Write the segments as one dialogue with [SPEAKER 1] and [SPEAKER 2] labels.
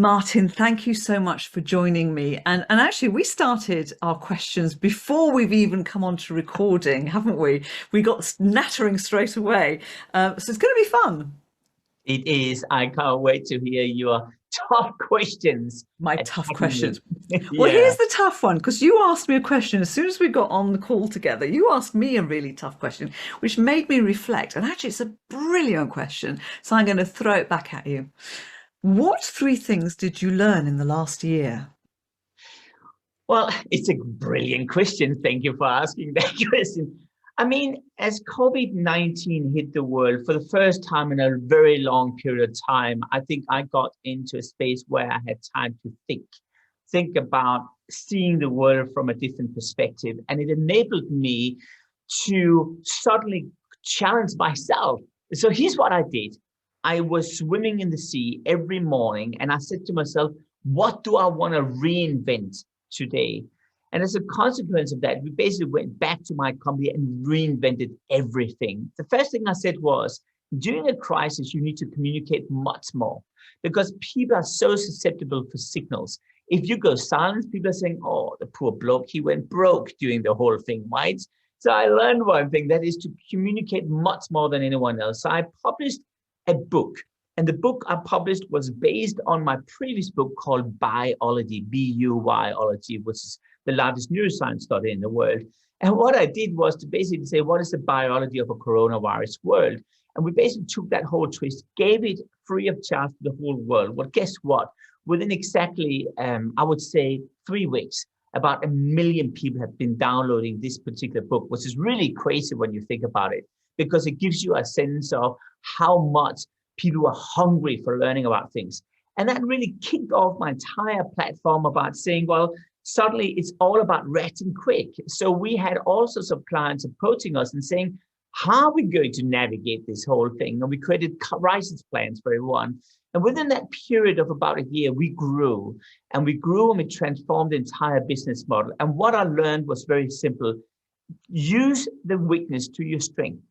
[SPEAKER 1] Martin, thank you so much for joining me. And actually, we started our questions before we've even come on to recording, haven't we? We got nattering straight away. So it's going to be fun.
[SPEAKER 2] It is. I can't wait to hear your tough questions.
[SPEAKER 1] My tough
[SPEAKER 2] Attacking me.
[SPEAKER 1] questions. Well,
[SPEAKER 2] Yeah.
[SPEAKER 1] here's the tough one, because you asked me a question as soon as we got on the call together. You asked me a really tough question, which made me reflect. And actually, it's a brilliant question. So I'm going to throw it back at you. What three things did you learn in the last year?
[SPEAKER 2] Well, it's a brilliant question. Thank you for asking that question. I mean, as COVID-19 hit the world for the first time in a very long period of time, I think I got into a space where I had time to think about seeing the world from a different perspective. And it enabled me to suddenly challenge myself. So here's what I did. I was swimming in the sea every morning and I said to myself, what do I want to reinvent today? And as a consequence of that, we basically went back to my company and reinvented everything. The first thing I said was, during a crisis, you need to communicate much more because people are so susceptible for signals. If you go silent, people are saying, oh, the poor bloke, he went broke during the whole thing, right? So I learned one thing, that is to communicate much more than anyone else. So I published a book. And the book I published was based on my previous book called Biology, B-U-Y-ology, which is the largest neuroscience study in the world. And what I did was to basically say, what is the biology of a coronavirus world? And we basically took that whole twist, gave it free of charge to the whole world. Well, guess what? Within exactly, I would say 3 weeks, about 1 million people have been downloading this particular book, which is really crazy when you think about it, because it gives you a sense of how much people are hungry for learning about things. And that really kicked off my entire platform about saying, well, suddenly it's all about reacting quick. So we had all sorts of clients approaching us and saying, how are we going to navigate this whole thing? And we created crisis plans for everyone. And within that period of about a year, we grew and we transformed the entire business model. And what I learned was very simple. Use the weakness to your strength.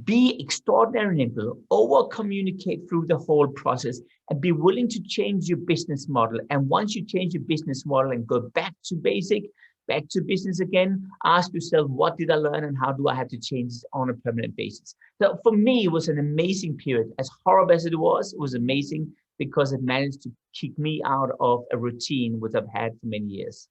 [SPEAKER 2] Be extraordinarily nimble, over communicate through the whole process, and be willing to change your business model. And once you change your business model and go back to basic, back to business again, ask yourself, what did I learn and how do I have to change this on a permanent basis? So for me, it was an amazing period. As horrible as it was amazing because it managed to kick me out of a routine which I've had for many years.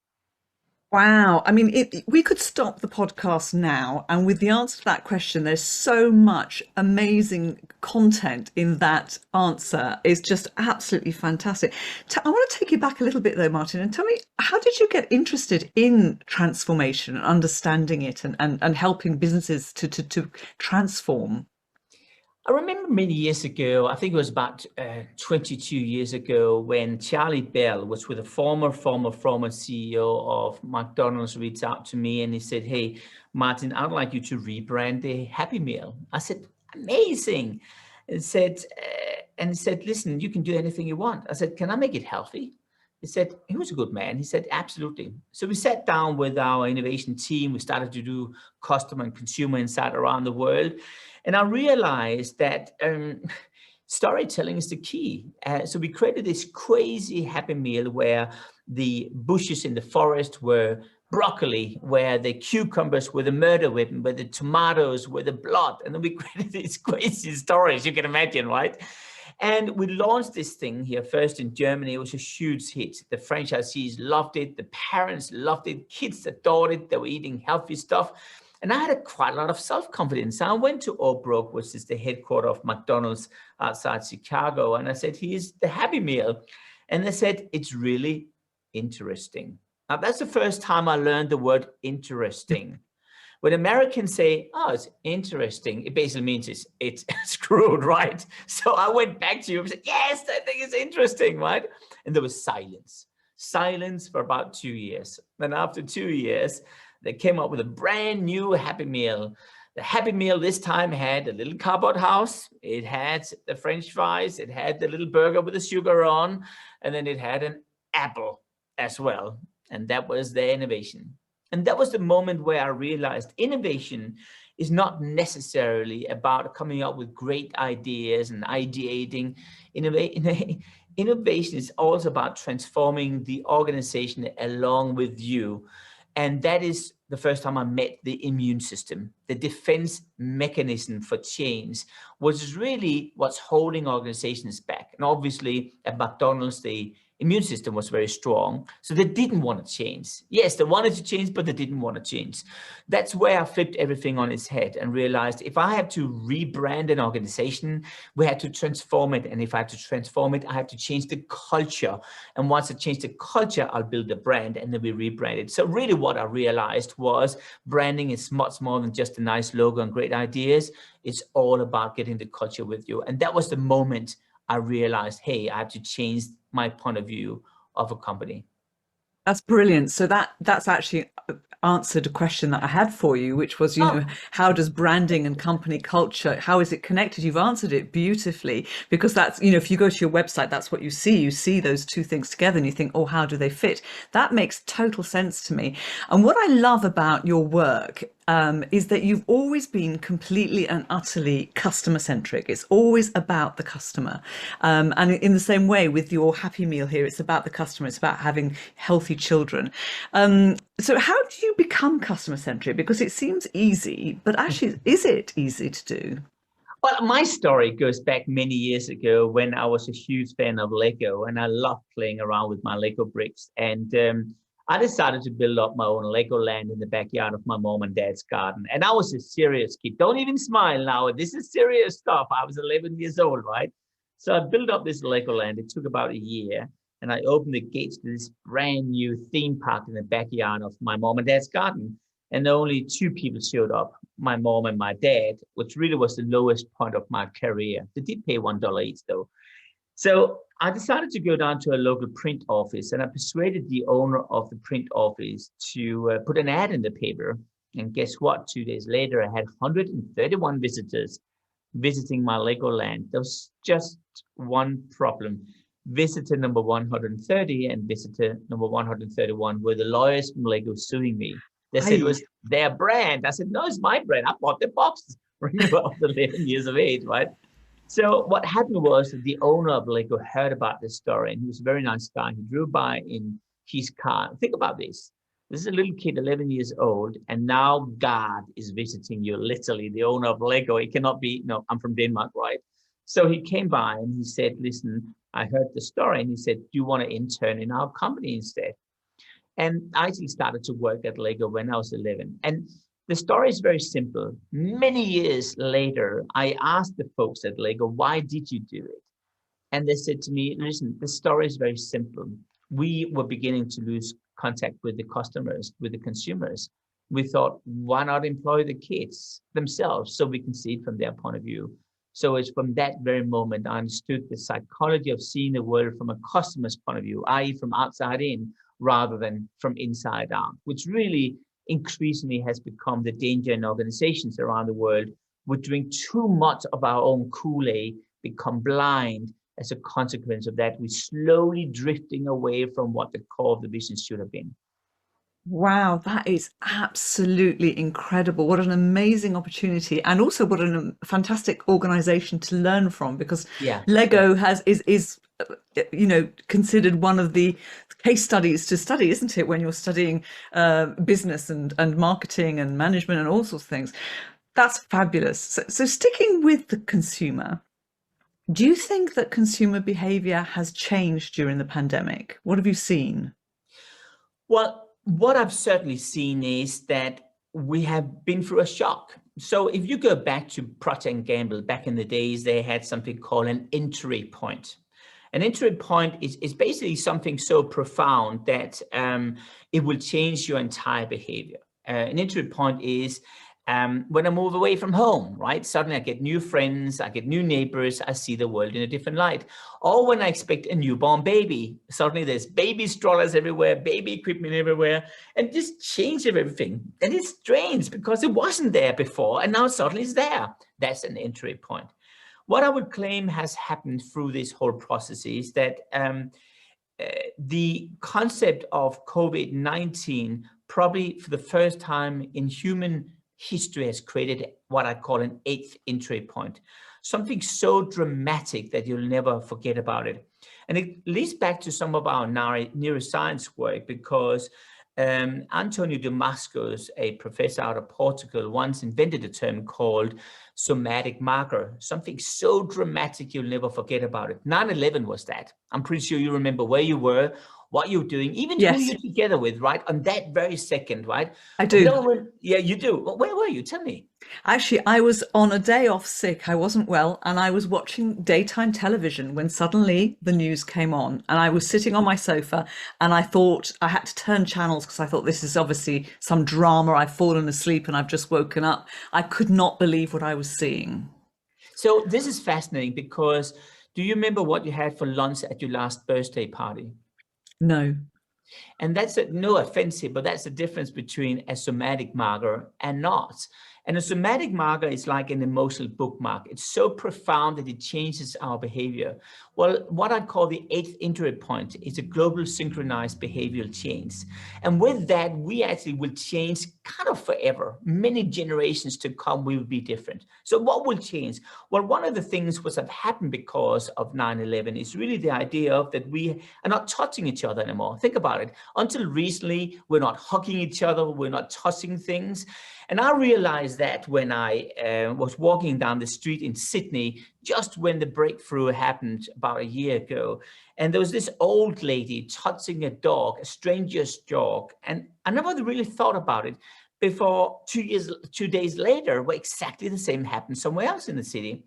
[SPEAKER 1] Wow. I mean, we could stop the podcast now. And with the answer to that question, there's so much amazing content in that answer. It's just absolutely fantastic. I want to take you back a little bit, though, Martin, and tell me, how did you get interested in transformation and understanding it and helping businesses to transform?
[SPEAKER 2] I remember many years ago, I think it was about 22 years ago, when Charlie Bell was with a former CEO of McDonald's, reached out to me and he said, hey, Martin, I'd like you to rebrand the Happy Meal. I said, amazing. And he said, listen, you can do anything you want. I said, can I make it healthy? He said, he was a good man. He said, absolutely. So we sat down with our innovation team. We started to do customer and consumer insight around the world. And I realized that storytelling is the key. So we created this crazy Happy Meal where the bushes in the forest were broccoli, where the cucumbers were the murder weapon, where the tomatoes were the blood. And then we created these crazy stories, you can imagine, right? And we launched this thing here first in Germany. It was a huge hit. The franchisees loved it. The parents loved it. Kids adored it. They were eating healthy stuff. And I had quite a lot of self-confidence. I went to Oak Brook, which is the headquarters of McDonald's outside Chicago. And I said, here's the Happy Meal. And they said, it's really interesting. Now, that's the first time I learned the word interesting. When Americans say, oh, it's interesting, it basically means it's screwed, right? So I went back to you and said, yes, I think it's interesting, right? And there was silence for about 2 years. Then after 2 years, they came up with a brand new Happy Meal. The Happy Meal this time had a little cardboard house. It had the French fries. It had the little burger with the sugar on. And then it had an apple as well. And that was their innovation. And that was the moment where I realized innovation is not necessarily about coming up with great ideas and ideating. Innovation is also about transforming the organization along with you. And that is the first time I met the immune system, the defense mechanism for change, which is really what's holding organizations back. And obviously at McDonald's, the immune system was very strong. So they didn't want to change. Yes, they wanted to change, but they didn't want to change. That's where I flipped everything on its head and realized if I have to rebrand an organization, we had to transform it. And if I have to transform it, I have to change the culture. And once I change the culture, I'll build a brand and then we rebrand it. So really what I realized was branding is much more than just a nice logo and great ideas. It's all about getting the culture with you. And that was the moment I realized, hey, I have to change my point of view of a company.
[SPEAKER 1] That's brilliant. So that's actually answered a question that I had for you, which was,
[SPEAKER 2] Oh,
[SPEAKER 1] how does branding and company culture, how is it connected? You've answered it beautifully, because that's, if you go to your website, that's what you see. You see those two things together and you think, oh, how do they fit? That makes total sense to me. And what I love about your work is that you've always been completely and utterly customer centric. It's always about the customer. And in the same way with your Happy Meal here, it's about the customer. It's about having healthy children. So how do you become customer centric? Because it seems easy, but actually, is it easy to do?
[SPEAKER 2] well, my story goes back many years ago when I was a huge fan of Lego and I loved playing around with my Lego bricks. And I decided to build up my own Lego land in the backyard of my mom and dad's garden. And I was a serious kid. Don't even smile now. This is serious stuff. I was 11 years old, right? So I built up this Lego land. It took about a year. And I opened the gates to this brand new theme park in the backyard of my mom and dad's garden. And only two people showed up, my mom and my dad, which really was the lowest point of my career. They did pay $1 each though. So I decided to go down to a local print office and I persuaded the owner of the print office to put an ad in the paper. And guess what? 2 days later, I had 131 visitors visiting my Lego land. There was just one problem. Visitor number 130 and visitor number 131 were the lawyers from Lego suing me. They said it
[SPEAKER 1] Aye.
[SPEAKER 2] was their brand. I said, no, it's my brand. I bought the boxes when I was 11 years of age, right? So what happened was that the owner of Lego heard about this story, and he was a very nice guy. He drove by in his car. Think about this. This is a little kid, 11 years old, and now God is visiting you, literally, the owner of Lego. It cannot be, no, I'm from Denmark, right? So he came by and he said, listen, I heard the story. And he said, do you want to intern in our company instead? And I actually started to work at Lego when I was 11. And the story is very simple. Many years later, I asked the folks at Lego, why did you do it? And they said to me, listen, the story is very simple. We were beginning to lose contact with the customers, with the consumers. We thought, why not employ the kids themselves so we can see it from their point of view? So it's from that very moment I understood the psychology of seeing the world from a customer's point of view, i.e. from outside in, rather than from inside out, which really increasingly has become the danger in organizations around the world. We're doing too much of our own Kool-Aid, become blind. As a consequence of that, we're slowly drifting away from what the core of the business should have been.
[SPEAKER 1] Wow, that is absolutely incredible. What an amazing opportunity, and also what a fantastic organization to learn from, because
[SPEAKER 2] Yeah, yeah.
[SPEAKER 1] Lego is considered one of the case studies to study, isn't it, when you're studying business and marketing and management and all sorts of things. That's fabulous. So sticking with the consumer, do you think that consumer behavior has changed during the pandemic? What have you seen?
[SPEAKER 2] Well, what I've certainly seen is that we have been through a shock. So if you go back to Procter& and Gamble, back in the days, they had something called an entry point. An entry point is basically something so profound that it will change your entire behavior. An entry point is when I move away from home, right? Suddenly I get new friends, I get new neighbors, I see the world in a different light. Or when I expect a newborn baby, suddenly there's baby strollers everywhere, baby equipment everywhere, and this changes everything. And it's strange because it wasn't there before, and now suddenly it's there. That's an entry point. What I would claim has happened through this whole process is that the concept of COVID-19 probably for the first time in human history has created what I call an eighth entry point, something so dramatic that you'll never forget about it. And it leads back to some of our neuroscience work, because Antonio Damascus, a professor out of Portugal, once invented a term called somatic marker, something so dramatic you'll never forget about it. 9/11 was that. I'm pretty sure you remember where you were, what you're doing, even who
[SPEAKER 1] Yes,
[SPEAKER 2] you're together with, right? On that very second, right?
[SPEAKER 1] I
[SPEAKER 2] We
[SPEAKER 1] do.
[SPEAKER 2] don't really, yeah, you do. Well, where were you? Tell me.
[SPEAKER 1] Actually, I was on a day off sick. I wasn't well, and I was watching daytime television when suddenly the news came on. And I was sitting on my sofa, and I thought I had to turn channels because I thought this is obviously some drama. I've fallen asleep and I've just woken up. I could not believe what I was seeing.
[SPEAKER 2] So this is fascinating, because do you remember what you had for lunch at your last birthday party?
[SPEAKER 1] No.
[SPEAKER 2] And that's no offensive, but that's the difference between a somatic marker and not. And a somatic marker is like an emotional bookmark. It's so profound that it changes our behavior. Well, what I call the eighth entry point is a global synchronized behavioral change. And with that, we actually will change kind of forever. Many generations to come, we will be different. So what will change? Well, one of the things which have happened because of 9/11 is really the idea of that we are not touching each other anymore. Think about it. Until recently, we're not hugging each other, we're not touching things. And I realized that when I was walking down the street in Sydney, just when the breakthrough happened about a year ago. And there was this old lady touching a dog, a stranger's dog. And I never really thought about it before 2 days later, where exactly the same happened somewhere else in the city.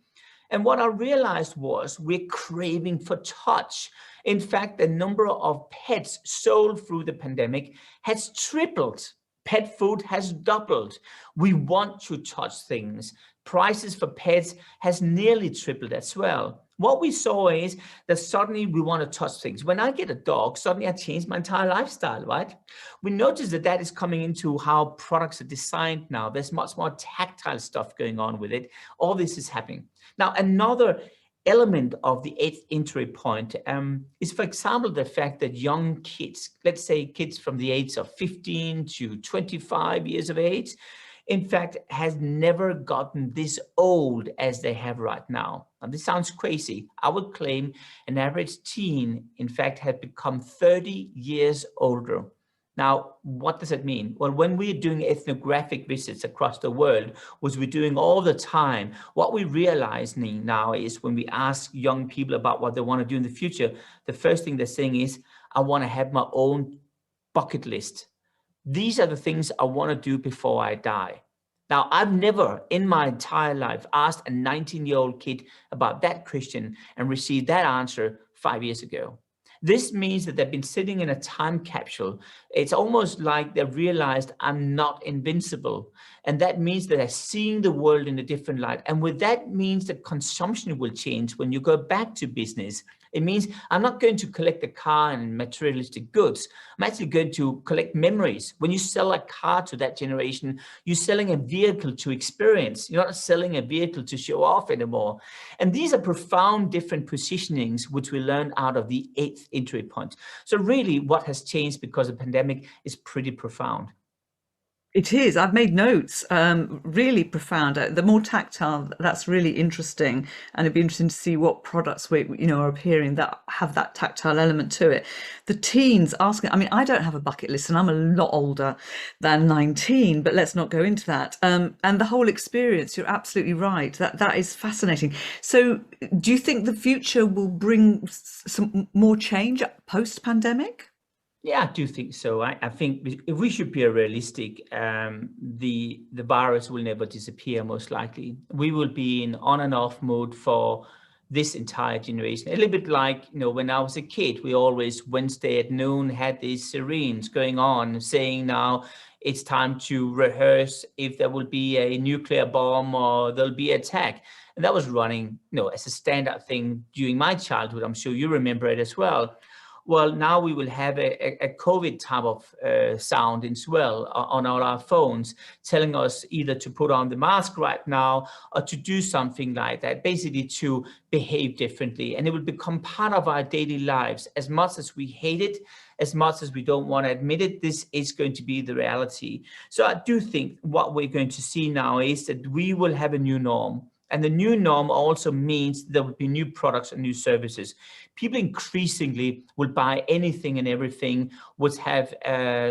[SPEAKER 2] And what I realized was we're craving for touch. In fact, the number of pets sold through the pandemic has tripled. Pet food has doubled. We want to touch things. Prices for pets has nearly tripled as well. What we saw is that suddenly we want to touch things. When I get a dog, suddenly I change my entire lifestyle, right? We notice that that is coming into how products are designed now. There's much more tactile stuff going on with it. All this is happening. Now, another element of the eighth entry point is, for example, the fact that young kids, let's say kids from the age of 15 to 25 years of age, in fact, has never gotten this old as they have right now. Now, this sounds crazy. I would claim an average teen, in fact, has become 30 years older. Now, what does it mean? Well, when we're doing ethnographic visits across the world, which we're doing all the time, what we realize now is when we ask young people about what they want to do in the future, the first thing they're saying is, I want to have my own bucket list. These are the things I want to do before I die. Now, I've never in my entire life asked a 19-year-old kid about that question and received that answer 5 years ago. This means that they've been sitting in a time capsule. It's almost like they realized I'm not invincible. And that means that they're seeing the world in a different light. And with that means that consumption will change when you go back to business. It means I'm not going to collect a car and materialistic goods. I'm actually going to collect memories. When you sell a car to that generation, you're selling a vehicle to experience. You're not selling a vehicle to show off anymore. And these are profound different positionings, which we learned out of the eighth entry point. So really what has changed because of the pandemic is pretty profound.
[SPEAKER 1] It is. I've made notes. Really profound. The more tactile, that's really interesting, and it'd be interesting to see what products are appearing that have that tactile element to it. The teens asking. I mean, I don't have a bucket list, and I'm a lot older than 19. But let's not go into that. And the whole experience. You're absolutely right. That is fascinating. So, do you think the future will bring some more change post pandemic?
[SPEAKER 2] Yeah, I do think so. I think if we should be realistic, the virus will never disappear, most likely. We will be in on and off mode for this entire generation. A little bit like, when I was a kid, we always Wednesday at noon had these sirens going on saying now it's time to rehearse if there will be a nuclear bomb or there'll be an attack. And that was running, as a standard thing during my childhood. I'm sure you remember it as well. Well, now we will have a COVID type of sound as well on all our phones, telling us either to put on the mask right now or to do something like that, basically to behave differently. And it will become part of our daily lives. As much as we hate it, as much as we don't want to admit it, this is going to be the reality. So I do think what we're going to see now is that we will have a new norm. And the new norm also means there will be new products and new services. People increasingly will buy anything and everything which have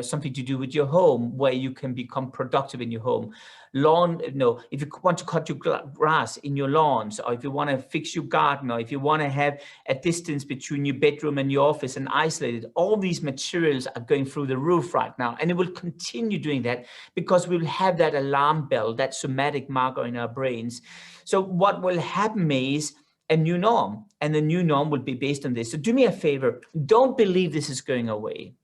[SPEAKER 2] something to do with your home, where you can become productive in your home. If you want to cut your grass in your lawns, or if you want to fix your garden, or if you want to have a distance between your bedroom and your office and isolated, all these materials are going through the roof right now. And it will continue doing that because we will have that alarm bell, that somatic marker in our brains. So what will happen is a new norm, and the new norm will be based on this. So do me a favor, don't believe this is going away.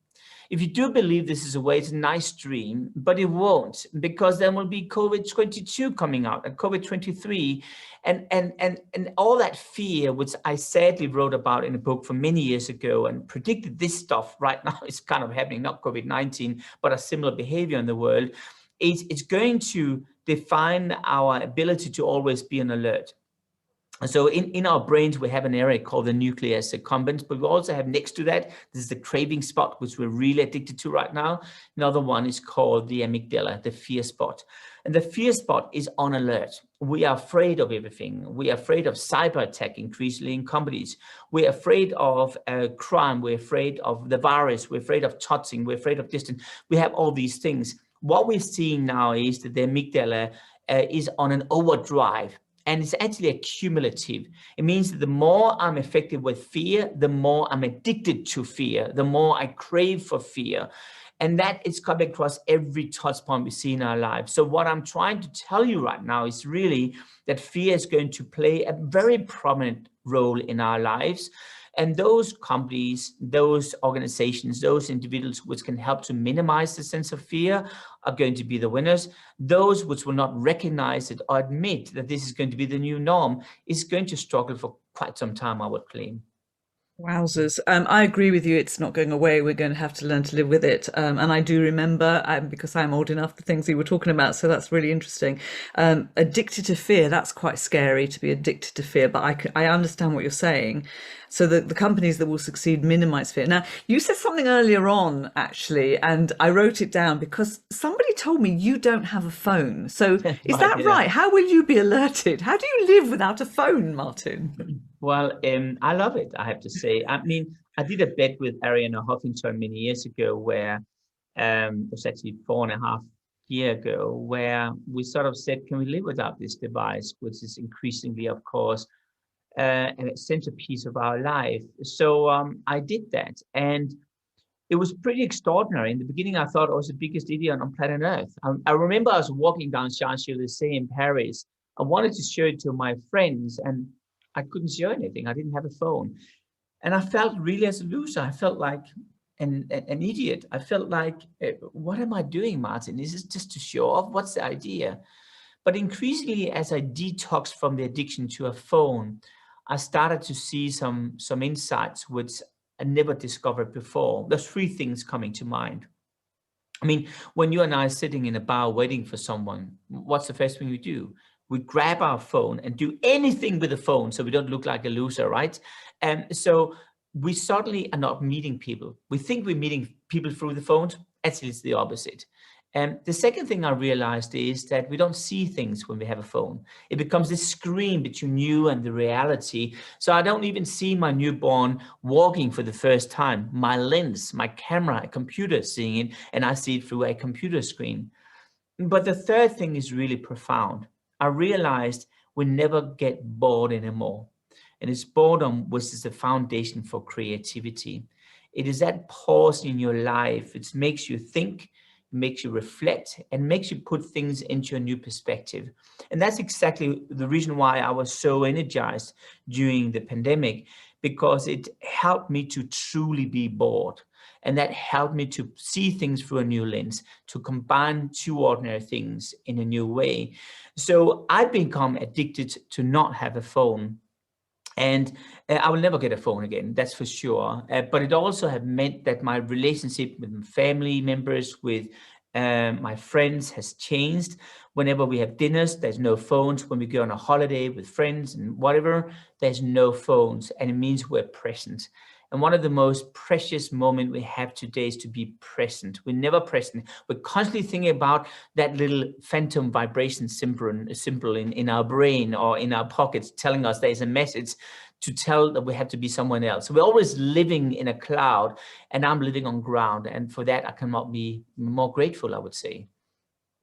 [SPEAKER 2] If you do believe this is a way, it's a nice dream, but it won't, because then will be COVID-22 coming out and COVID-23 and all that fear, which I sadly wrote about in a book from many years ago and predicted this stuff right now is kind of happening, not COVID-19, but a similar behavior in the world. It's going to define our ability to always be on alert. So in our brains, we have an area called the nucleus accumbens, but we also have next to that, this is the craving spot, which we're really addicted to right now. Another one is called the amygdala, the fear spot. And the fear spot is on alert. We are afraid of everything. We are afraid of cyber attack increasingly in companies. We're afraid of crime. We're afraid of the virus. We're afraid of touching. We're afraid of distance. We have all these things. What we're seeing now is that the amygdala is on an overdrive. And it's actually accumulative. It means that the more I'm affected with fear, the more I'm addicted to fear, the more I crave for fear. And that is coming across every touch point we see in our lives. So what I'm trying to tell you right now is really that fear is going to play a very prominent role in our lives. And those companies, those organizations, those individuals which can help to minimize the sense of fear are going to be the winners. Those which will not recognize it or admit that this is going to be the new norm is going to struggle for quite some time, I would claim.
[SPEAKER 1] Wowzers. I agree with you. It's not going away. We're going to have to learn to live with it. And I do remember, because I'm old enough, the things you were talking about. So that's really interesting. Addicted to fear, that's quite scary to be addicted to fear. But I understand what you're saying. So the companies that will succeed minimize fear. Now, you said something earlier on, actually, and I wrote it down because somebody told me you don't have a phone. So is that right? How will you be alerted? How do you live without a phone, Martin?
[SPEAKER 2] Well, I love it, I have to say. I mean, I did a bet with Ariana Huffington many years ago where it was actually 4.5 years ago, where we sort of said, can we live without this device, which is increasingly, of course, a centerpiece of our life. So I did that. And it was pretty extraordinary. In the beginning, I thought I was the biggest idiot on planet Earth. I remember I was walking down Champs-Élysées in Paris. I wanted to show it to my friends, and I couldn't show anything. I didn't have a phone. And I felt really as a loser. I felt like an idiot. I felt like, what am I doing, Martin? Is this just to show off? What's the idea? But increasingly, as I detoxed from the addiction to a phone, I started to see some insights which I never discovered before. There's three things coming to mind. I mean, when you and I are sitting in a bar waiting for someone, what's the first thing we do? We grab our phone and do anything with the phone so we don't look like a loser, right? And so we suddenly are not meeting people. We think we're meeting people through the phones. Actually, it's the opposite. And the second thing I realized is that we don't see things when we have a phone. It becomes this screen between you and the reality. So I don't even see my newborn walking for the first time. My lens, my camera, a computer seeing it, and I see it through a computer screen. But the third thing is really profound. I realized we never get bored anymore. And it's boredom which is the foundation for creativity. It is that pause in your life which makes you think, makes you reflect, and makes you put things into a new perspective. And that's exactly the reason why I was so energized during the pandemic, because it helped me to truly be bored. And that helped me to see things through a new lens, to combine two ordinary things in a new way. So I've become addicted to not have a phone. And I will never get a phone again, that's for sure. But it also has meant that my relationship with my family members, with my friends has changed. Whenever we have dinners, there's no phones. When we go on a holiday with friends and whatever, there's no phones. And it means we're present. And one of the most precious moments we have today is to be present. We're never present. We're constantly thinking about that little phantom vibration symbol in our brain or in our pockets telling us there's a message to tell that we have to be someone else. So we're always living in a cloud, and I'm living on ground. And for that, I cannot be more grateful, I would say.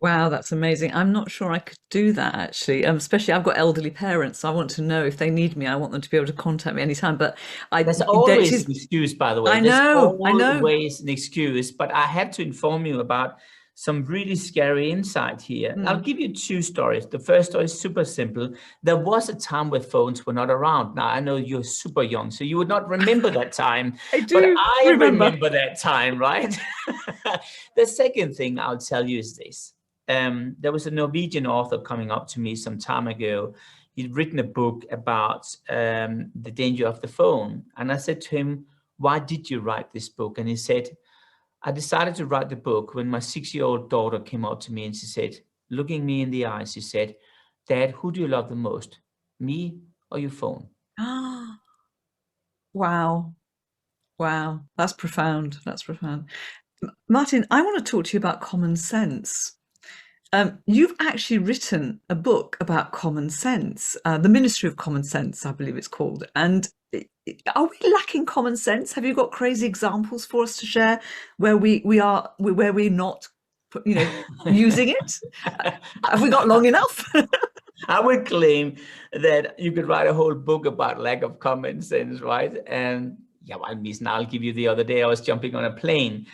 [SPEAKER 1] Wow, that's amazing. I'm not sure I could do that actually. Especially I've got elderly parents, so I want to know if they need me. I want them to be able to contact me anytime. But
[SPEAKER 2] There's
[SPEAKER 1] that
[SPEAKER 2] always
[SPEAKER 1] is,
[SPEAKER 2] an excuse, by the way.
[SPEAKER 1] I
[SPEAKER 2] There's
[SPEAKER 1] know, I know.
[SPEAKER 2] always an excuse, but I have to inform you about some really scary insight here. I'll
[SPEAKER 1] Mm.
[SPEAKER 2] give you two stories. The first story is super simple. There was a time where phones were not around. Now, I know you're super young, so you would not remember that time,
[SPEAKER 1] I
[SPEAKER 2] but
[SPEAKER 1] do
[SPEAKER 2] I
[SPEAKER 1] remember.
[SPEAKER 2] remember that time, right? The second thing I'll tell you is this. There was a Norwegian author coming up to me some time ago. He'd written a book about the danger of the phone. And I said to him, why did you write this book? And he said, I decided to write the book when my 6-year-old daughter came up to me and she said, looking me in the eyes, she said, Dad, who do you love the most? Me or your phone?
[SPEAKER 1] Wow. Wow. That's profound. That's profound. Martin, I want to talk to you about common sense. You've actually written a book about common sense, the Ministry of Common Sense, I believe it's called. And are we lacking common sense? Have you got crazy examples for us to share where where we're not, using it? Have we got long enough?
[SPEAKER 2] I would claim that you could write a whole book about lack of common sense, right? And yeah, well, listen, I'll give you the other day, I was jumping on a plane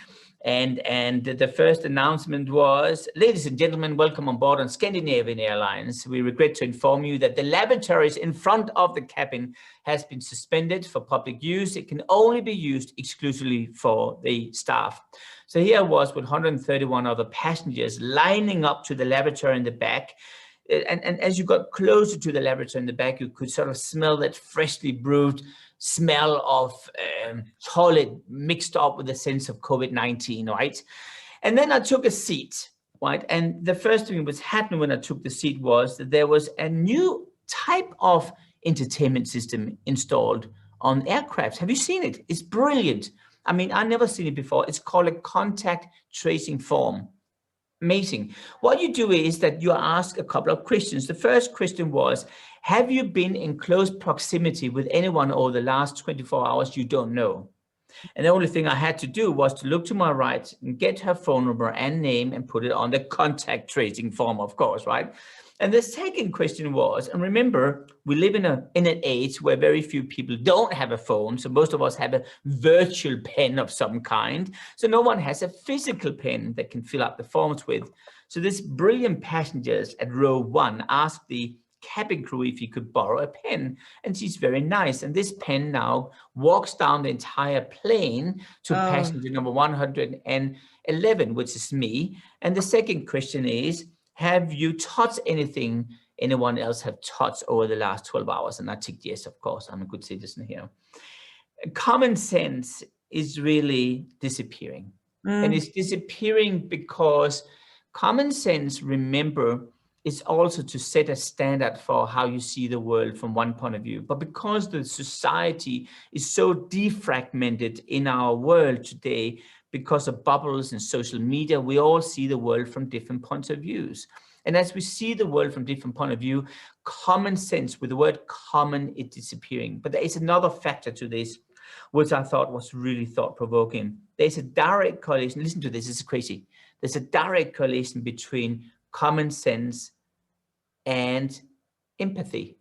[SPEAKER 2] and the first announcement was, ladies and gentlemen, welcome on board on Scandinavian Airlines. We regret to inform you that the lavatories in front of the cabin has been suspended for public use. It can only be used exclusively for the staff. So here I was with 131 other passengers lining up to the lavatory in the back. And as you got closer to the lavatory in the back, you could sort of smell that freshly brewed smell of toilet mixed up with a sense of COVID-19, right? And then I took a seat, right? And the first thing that was happening when I took the seat was that there was a new type of entertainment system installed on aircraft. Have you seen it? It's brilliant. I mean, I've never seen it before. It's called a contact tracing form. Amazing. What you do is that you ask a couple of questions. The first question was, have you been in close proximity with anyone over the last 24 hours you don't know? And the only thing I had to do was to look to my right and get her phone number and name and put it on the contact tracing form, of course, right? And the second question was, and remember, we live in an age where very few people don't have a phone. So most of us have a virtual pen of some kind. So no one has a physical pen that can fill up the forms with. So this brilliant passengers at row 1 asked the cabin crew if he could borrow a pen, and she's very nice. And this pen now walks down the entire plane to passenger number 111, which is me. And the second question is, have you touched anything anyone else have touched over the last 12 hours? And I ticked yes, of course, I'm a good citizen here. Common sense is really disappearing. And it's disappearing because common sense, remember, is also to set a standard for how you see the world from one point of view. But because the society is so defragmented in our world today, because of bubbles and social media, we all see the world from different points of views. And as we see the world from different point of view, common sense, with the word common, is disappearing. But there is another factor to this, which I thought was really thought-provoking. There's a direct correlation. Listen to this, it's crazy. There's a direct correlation between common sense and empathy.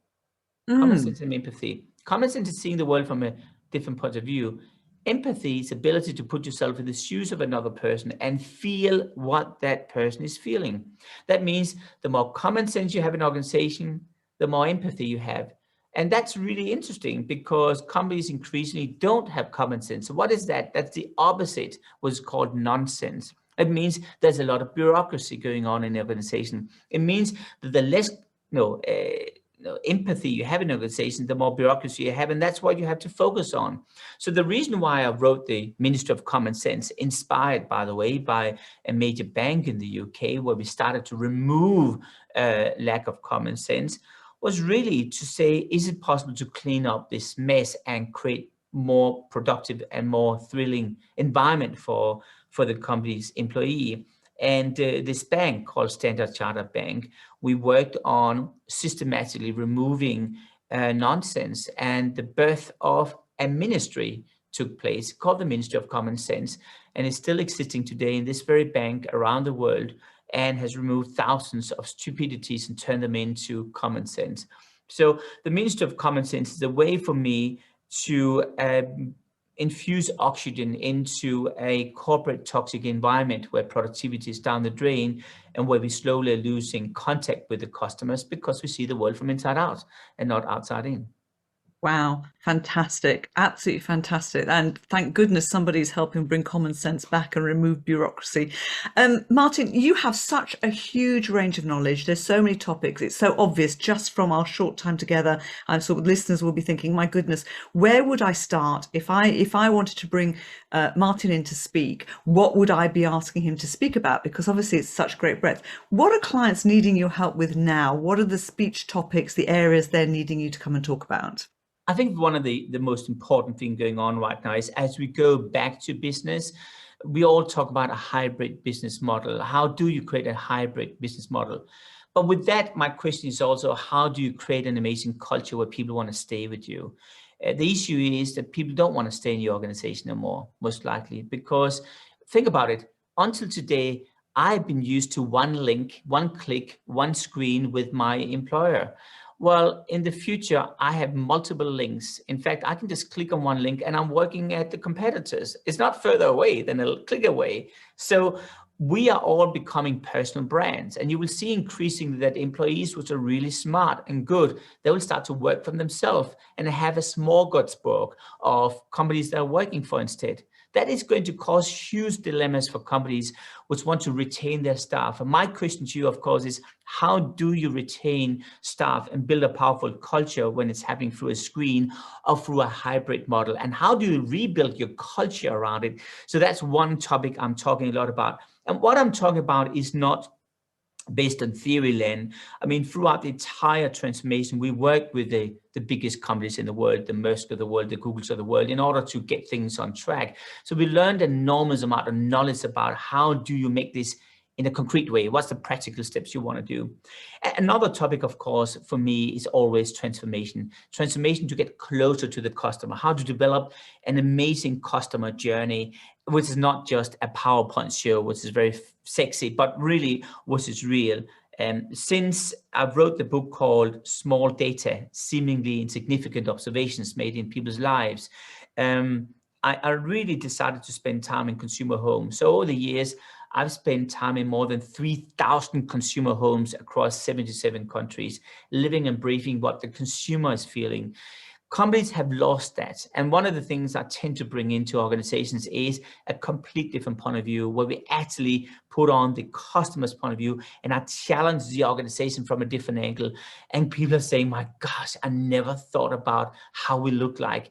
[SPEAKER 2] Common sense and empathy. Common sense is seeing the world from a different point of view. Empathy is ability to put yourself in the shoes of another person and feel what that person is feeling. That means the more common sense you have in an organization, the more empathy you have. And that's really interesting because companies increasingly don't have common sense. So what is that? That's the opposite, what's called nonsense. It means there's a lot of bureaucracy going on in the organization. It means that the less empathy you have in an organization, the more bureaucracy you have, and that's what you have to focus on. So the reason why I wrote the Ministry of Common Sense, inspired, by the way, by a major bank in the UK, where we started to remove lack of common sense, was really to say, is it possible to clean up this mess and create more productive and more thrilling environment for the company's employee. And this bank called Standard Chartered Bank, we worked on systematically removing nonsense, and the birth of a ministry took place called the Ministry of Common Sense, and is still existing today in this very bank around the world, and has removed thousands of stupidities and turned them into common sense. So the Ministry of Common Sense is a way for me to infuse oxygen into a corporate toxic environment where productivity is down the drain, and where we slowly are losing contact with the customers because we see the world from inside out and not outside in.
[SPEAKER 1] Wow, fantastic. Absolutely fantastic. And thank goodness somebody's helping bring common sense back and remove bureaucracy. Martin, you have such a huge range of knowledge. There's so many topics. It's so obvious just from our short time together. I'm sure listeners will be thinking, my goodness, where would I start? If I wanted to bring Martin in to speak, what would I be asking him to speak about? Because obviously it's such great breadth. What are clients needing your help with now? What are the speech topics, the areas they're needing you to come and talk about?
[SPEAKER 2] I think one of the most important thing going on right now is, as we go back to business, we all talk about a hybrid business model. How do you create a hybrid business model? But with that, my question is also, how do you create an amazing culture where people want to stay with you? The issue is that people don't want to stay in your organization anymore, most likely, because think about it. Until today, I've been used to one link, one click, one screen with my employer. Well, in the future, I have multiple links. In fact, I can just click on one link and I'm working at the competitors. It's not further away than a click away. So we are all becoming personal brands, and you will see increasingly that employees which are really smart and good, they will start to work for themselves and have a smorgasbord of companies they're working for instead. That is going to cause huge dilemmas for companies which want to retain their staff. And my question to you, of course, is how do you retain staff and build a powerful culture when it's happening through a screen or through a hybrid model? And how do you rebuild your culture around it? So that's one topic I'm talking a lot about. And what I'm talking about is not based on theory, Len. I mean, throughout the entire transformation, we worked with the biggest companies in the world, the Maersk of the world, the Googles of the world, in order to get things on track. So we learned an enormous amount of knowledge about how do you make this in a concrete way? What's the practical steps you want to do? Another topic, of course, for me is always transformation. Transformation to get closer to the customer, how to develop an amazing customer journey, which is not just a PowerPoint show, which is very sexy, but really which is real. Since I wrote the book called Small Data, Seemingly Insignificant Observations Made in People's Lives, I really decided to spend time in consumer homes. So over the years, I've spent time in more than 3,000 consumer homes across 77 countries, living and breathing what the consumer is feeling. Companies have lost that. And one of the things I tend to bring into organizations is a complete different point of view, where we actually put on the customer's point of view and I challenge the organization from a different angle. And people are saying, my gosh, I never thought about how we look like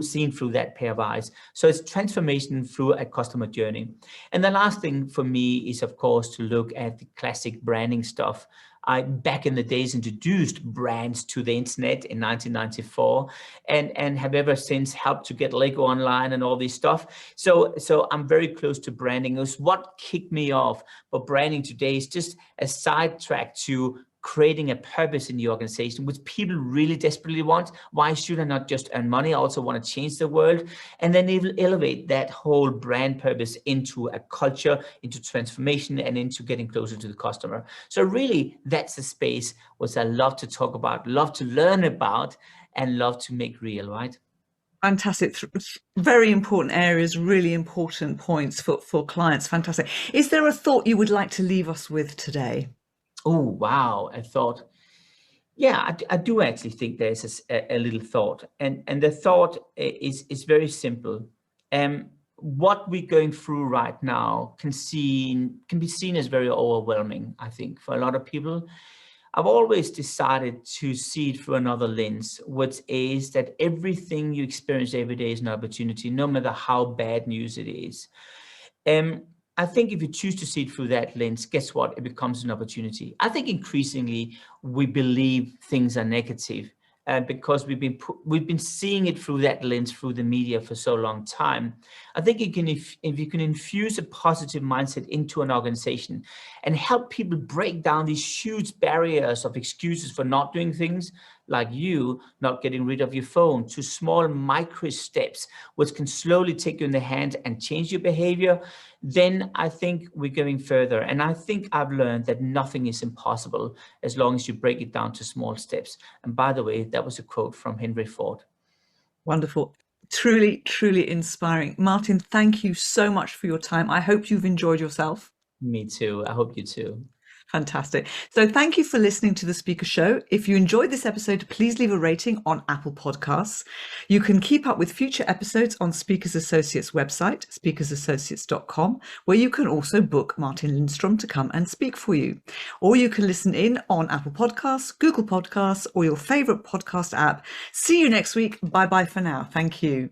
[SPEAKER 2] seen through that pair of eyes. So it's transformation through a customer journey. And the last thing for me is, of course, to look at the classic branding stuff. I, back in the days, introduced brands to the internet in 1994 and have ever since helped to get Lego online and all this stuff. So I'm very close to branding. It was what kicked me off. But branding today is just a sidetrack to creating a purpose in the organization, which people really desperately want. Why should I not just earn money? I also want to change the world. And then elevate that whole brand purpose into a culture, into transformation, and into getting closer to the customer. So really, that's the space which I love to talk about, love to learn about, and love to make real, right?
[SPEAKER 1] Fantastic. Very important areas, really important points for clients. Fantastic. Is there a thought you would like to leave us with today?
[SPEAKER 2] Oh, wow. I thought, yeah, I do actually think there's a little thought. And the thought is very simple. What we're going through right now can be seen as very overwhelming, I think, for a lot of people. I've always decided to see it through another lens, which is that everything you experience every day is an opportunity, no matter how bad news it is. I think if you choose to see it through that lens, guess what? It becomes an opportunity. I think increasingly we believe things are negative. and because we've been seeing it through that lens, through the media for so long time. I think if you can infuse a positive mindset into an organization and help people break down these huge barriers of excuses for not doing things, like you not getting rid of your phone, to small micro steps which can slowly take you in the hand and change your behavior, then I think we're going further. And I think I've learned that nothing is impossible as long as you break it down to small steps. And by the way, that was a quote from Henry Ford.
[SPEAKER 1] Wonderful. Truly, truly inspiring. Martin, thank you so much for your time. I hope you've enjoyed yourself.
[SPEAKER 2] Me too. I hope you too.
[SPEAKER 1] Fantastic. So thank you for listening to The Speaker Show. If you enjoyed this episode, please leave a rating on Apple Podcasts. You can keep up with future episodes on Speakers Associates website, speakersassociates.com, where you can also book Martin Lindstrom to come and speak for you. Or you can listen in on Apple Podcasts, Google Podcasts, or your favorite podcast app. See you next week. Bye-bye for now. Thank you.